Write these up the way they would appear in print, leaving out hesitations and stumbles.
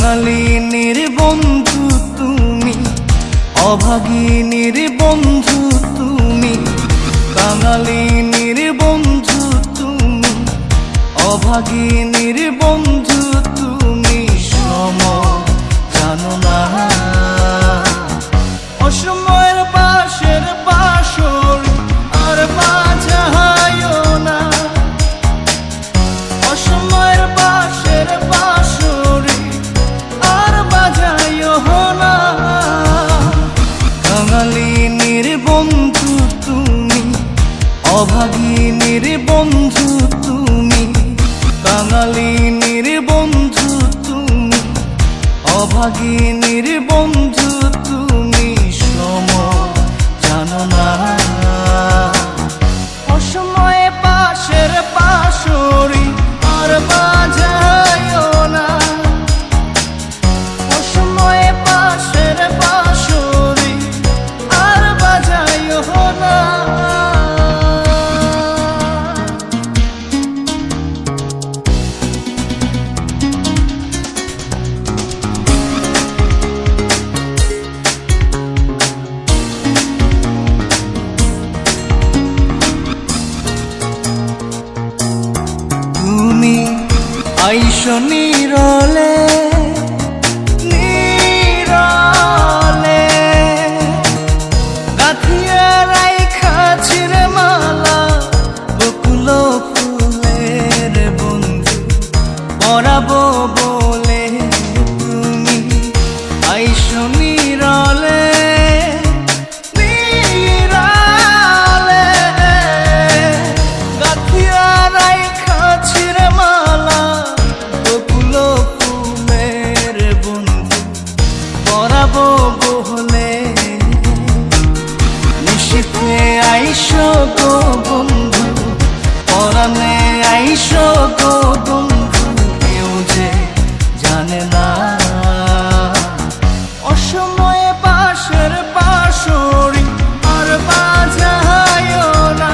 কাঙালিনীর বন্ধু তুমি, অভাগিনীর বন্ধু তুমি। কাঙালিনীর বন্ধু তুমি, অভাগিনীর বন্ধু তুমি। সম জানো না অসময়ের পাশের বাসর আর বাজায়ও না। অসময়ের পাশের বাসর আর বাজায়ও না। কাঙালিনীর বন্ধু তুমি, অভাগিনীর বন্ধু তুমি। কাঙালিনীর বন্ধু তুমি, অভাগিনীর বন্ধু তুমি। সম জানো না অসময়ে পাশের বাঁশরি আর বাজায়ও না। অসময়ে পাশের বাঁশরি আর বাজায়ও না। আইসো নীরলে নীরলে, গাঁথিয়া রাইখাছির মালা বকুল ফুলের বন্ধু পরাবো বলে তুমি। আইসো নীরলে নীরলে, গাঁথিয়া রাইখাছির মালা বকুল ফুলের বন্ধু পরাবো বলে। নিশীথে আইসো গো বন্ধু, পরাণে আইসো গো বন্ধু। কেউ যে জানে না অসময়ে পাশের বাঁশরি আর বাজায়ও না।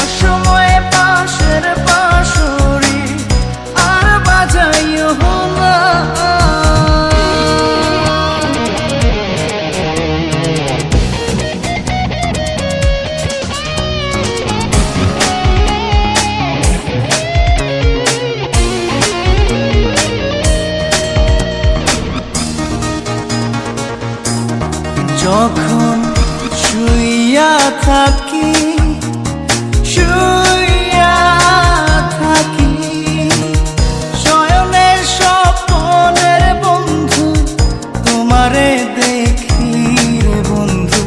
অসময়ে পাশের বাঁশরি আর বাজায়ও না। যখন শুইয়া থাকি শুইয়া থাকি, শয়নের স্বপ্নের বন্ধু তোমারে দেখি রে বন্ধু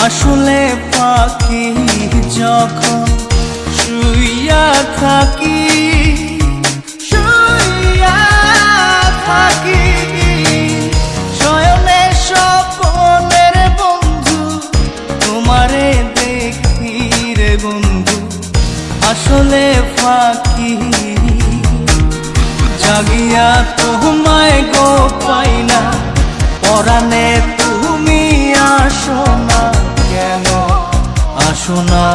আসলে পাখি। যখন শুইয়া থাকি শুইয়া থাকি, শয়নের স্বপ্নের বন্ধু তোমারে দেখি রে বন্ধু আসলে ফাঁকি। জাগিয়া তোমায় গো পাই না, পরাণে তুমি আসো না। কেন আসো না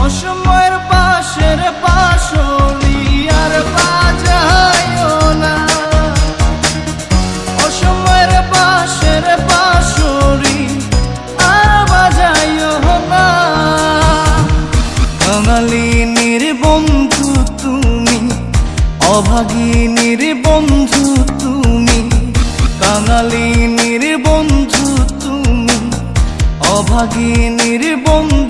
অসময়ের পাশের বাঁশরি আর বাজায়ও না। অসময়ের পাশের বাঁশরি আর বাজায়ও না। কাঙালিনীর বন্ধু তুমি, অভাগিনীর বন্ধু তুমি। কাঙালিনীর বন্ধু তুমি, অভাগিনীর বন্ধু